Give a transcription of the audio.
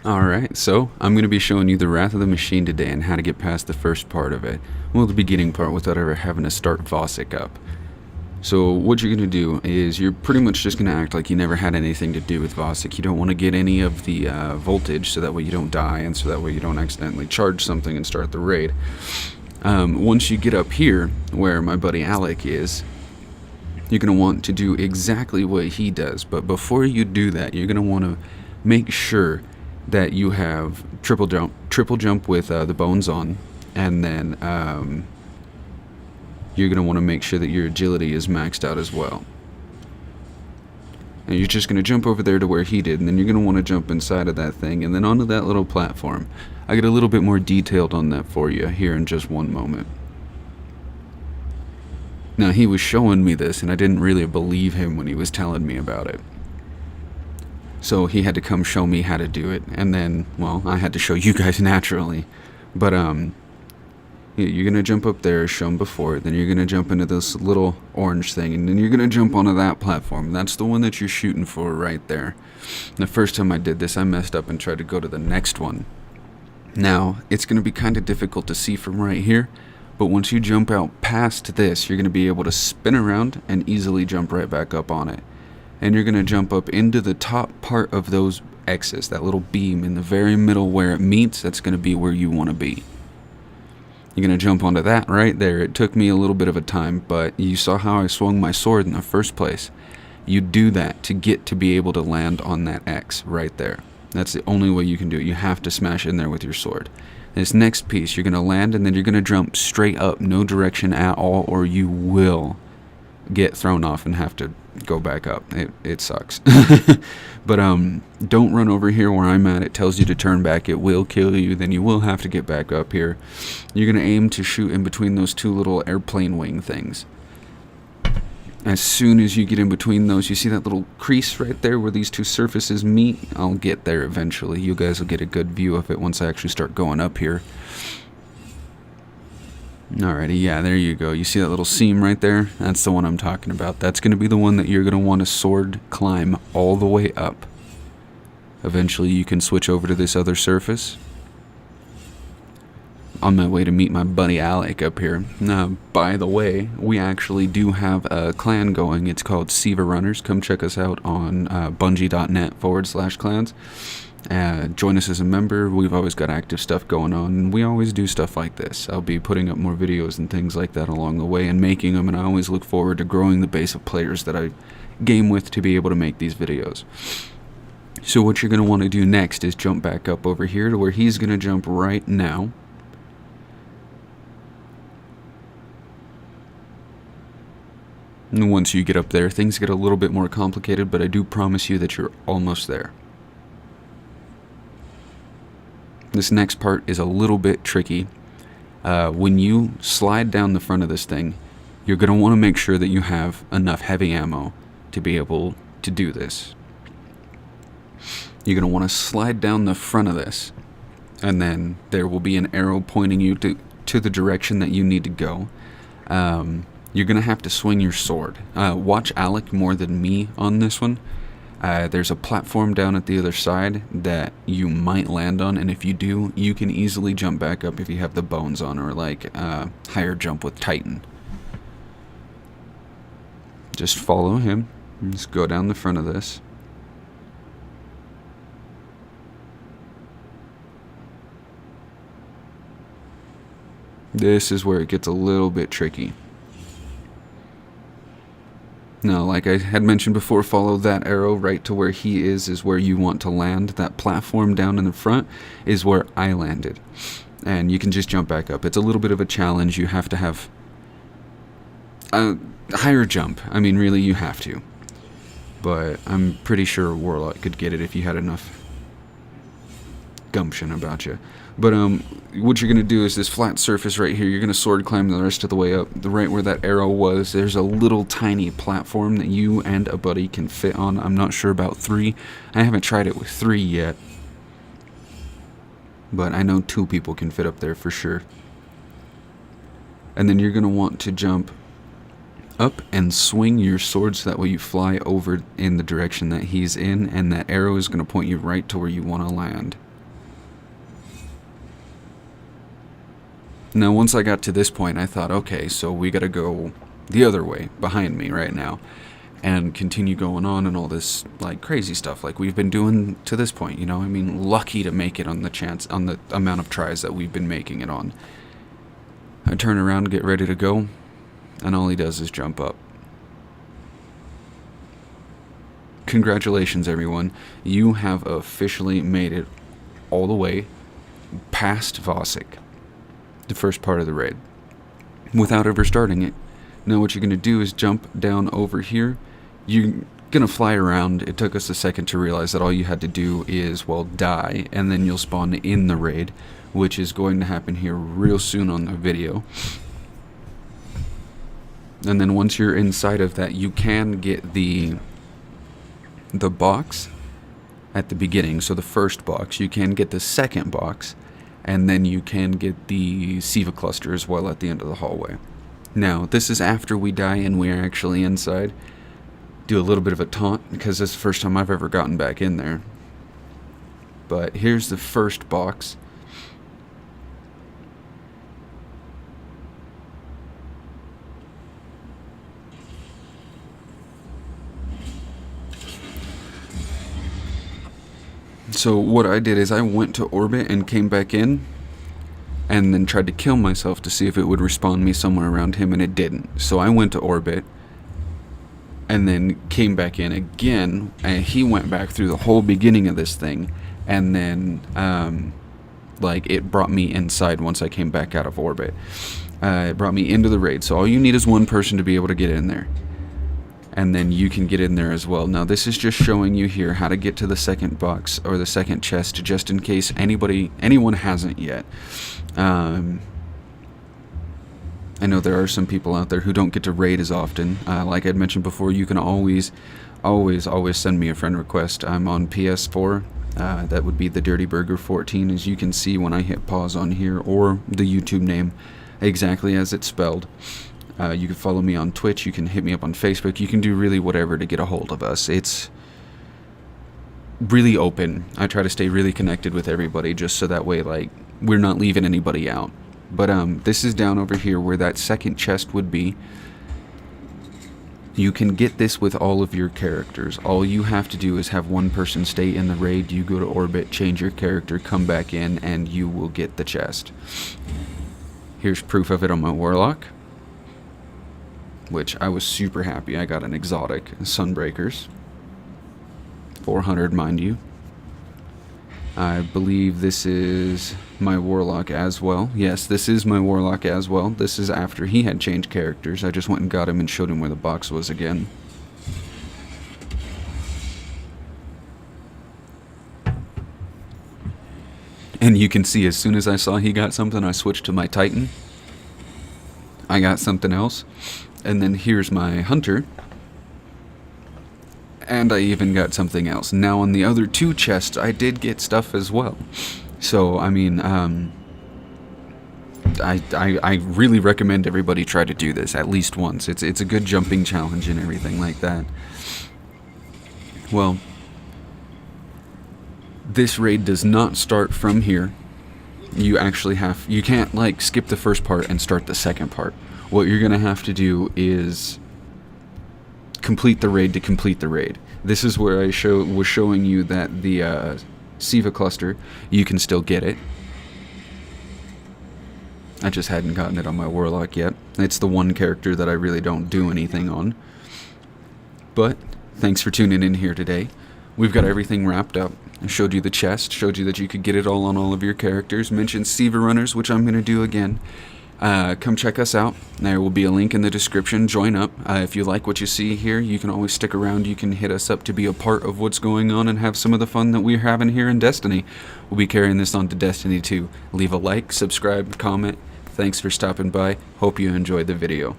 Alright, so I'm going to be showing you the Wrath of the Machine today and how to get past the first part of it. Well, the beginning part without ever having to start Vosic up. So what you're going to do is you're pretty much just going to act like you never had anything to do with Vosic. You don't want to get any of the voltage so that way you don't die and so that way you don't accidentally charge something and start the raid. Once you get up here where my buddy Alec is, you're going to want to do exactly what he does. But before you do that, you're going to want to make sure that you have triple jump with the bones on, and then you're going to want to make sure that your agility is maxed out as well. And you're just going to jump over there to where he did, and then you're going to want to jump inside of that thing and then onto that little platform. I get a little bit more detailed on that for you here in just one moment. Now, he was showing me this and I didn't really believe him when he was telling me about it. So he had to come show me how to do it, and then, well, I had to show you guys naturally. But you're gonna jump up there as shown before, then you're gonna jump into this little orange thing, and then you're gonna jump onto that platform. That's the one that you're shooting for right there. The first time I did this, I messed up and tried to go to the next one. Now, it's gonna be kind of difficult to see from right here, but once you jump out past this, you're gonna be able to spin around and easily jump right back up on it. And you're going to jump up into the top part of those X's, that little beam in the very middle where it meets. That's going to be where you want to be. You're going to jump onto that right there. It took me a little bit of a time, but you saw how I swung my sword in the first place. You do that to get to be able to land on that X right there. That's the only way you can do it. You have to smash in there with your sword. This next piece, you're going to land, and then you're going to jump straight up, no direction at all, or you will get thrown off and have to go back up. It sucks. But don't run over here where I'm at. It tells you to turn back. It will kill you. Then you will have to get back up here. You're going to aim to shoot in between those two little airplane wing things. As soon as you get in between those, you see that little crease right there where these two surfaces meet? I'll get there eventually. You guys will get a good view of it once I actually start going up here. Alrighty, yeah, there you go. You see that little seam right there? That's the one I'm talking about. That's going to be the one that you're going to want to sword climb all the way up. Eventually you can switch over to this other surface. On my way to meet my buddy Alec up here. By the way, we actually do have a clan going. It's called Siva Runners. Come check us out on bungie.net/clans. Join us as a member. We've always got active stuff going on, and we always do stuff like this. I'll be putting up more videos and things like that along the way and making them, and I always look forward to growing the base of players that I game with to be able to make these videos. So what you're going to want to do next is jump back up over here to where he's going to jump right now. And once you get up there, things get a little bit more complicated, but I do promise you that you're almost there. This next part is a little bit tricky. When you slide down the front of this thing, you're going to want to make sure that you have enough heavy ammo to be able to do this. You're going to want to slide down the front of this, and then there will be an arrow pointing you to the direction that you need to go. You're going to have to swing your sword. Watch Alec more than me on this one. There's a platform down at the other side that you might land on, and if you do, you can easily jump back up if you have the bones on, or like higher jump with Titan. Just follow him. Just go down the front of this. This is where it gets a little bit tricky. Now, like I had mentioned before, follow that arrow right to where he is where you want to land. That platform down in the front is where I landed. And you can just jump back up. It's a little bit of a challenge. You have to have a higher jump. I mean, really, you have to. But I'm pretty sure Warlock could get it if you had enough gumption about you. But what you're going to do is this flat surface right here, you're going to sword climb the rest of the way up. Right where that arrow was, there's a little tiny platform that you and a buddy can fit on. I'm not sure about 3. I haven't tried it with 3 yet. But I know 2 people can fit up there for sure. And then you're going to want to jump up and swing your sword so that way you fly over in the direction that he's in, and that arrow is going to point you right to where you want to land. Now, once I got to this point, I thought, okay, so we got to go the other way, behind me right now, and continue going on and all this, like, crazy stuff like we've been doing to this point, you know? I mean, lucky to make it on the amount of tries that we've been making it on. I turn around, get ready to go, and all he does is jump up. Congratulations, everyone. You have officially made it all the way past Vosik, the first part of the raid, without ever starting it. Now what you're going to do is jump down over here. You're going to fly around. It took us a second to realize that all you had to do is, well, die, and then you'll spawn in the raid, which is going to happen here real soon on the video. And then once you're inside of that, you can get the box at the beginning. So the first box, you can get the second box, and then you can get the Siva cluster as well at the end of the hallway. Now, this is after we die and we're actually inside. Do a little bit of a taunt, because this is the first time I've ever gotten back in there. But here's the first box. So what I did is I went to orbit and came back in, and then tried to kill myself to see if it would respawn me somewhere around him, and it didn't. So I went to orbit, and then came back in again, and he went back through the whole beginning of this thing, and then like, it brought me inside once I came back out of orbit. It brought me into the raid, so all you need is one person to be able to get in there. And then you can get in there as well. Now this is just showing you here how to get to the second box, or the second chest, just in case anyone hasn't yet. I know there are some people out there who don't get to raid as often. Like I'd mentioned before, you can always send me a friend request. I'm on PS4. That would be the Dirty Burger 14, as you can see when I hit pause on here, or the YouTube name exactly as it's spelled. You can follow me on Twitch, you can hit me up on Facebook, you can do really whatever to get a hold of us. It's really open. I try to stay really connected with everybody, just so that way, like, we're not leaving anybody out. But this is down over here where that second chest would be. You can get this with all of your characters. All you have to do is have one person stay in the raid, you go to orbit, change your character, come back in, and you will get the chest. Here's proof of it on my Warlock, which I was super happy. I got an exotic, Sunbreakers. 400, mind you. I believe this is my Warlock as well. Yes, this is my Warlock as well. This is after he had changed characters. I just went and got him and showed him where the box was again. And you can see, as soon as I saw he got something, I switched to my Titan. I got something else. And then here's my Hunter. And I even got something else. Now on the other two chests, I did get stuff as well. So, I mean, I really recommend everybody try to do this at least once. It's a good jumping challenge and everything like that. Well, this raid does not start from here. You can't, like, skip the first part and start the second part. What you're gonna have to do is complete the raid to complete the raid. This is where I was showing you that the Siva cluster, you can still get it. I just hadn't gotten it on my Warlock yet. It's the one character that I really don't do anything on. But thanks for tuning in here today. We've got everything wrapped up. I showed you the chest, showed you that you could get it all on all of your characters, mentioned Siva runners, which I'm going to do again. Come check us out. There will be a link in the description. Join up. If you like what you see here, you can always stick around. You can hit us up to be a part of what's going on and have some of the fun that we're having here in Destiny. We'll be carrying this on to Destiny 2. Leave a like, subscribe, comment. Thanks for stopping by. Hope you enjoyed the video.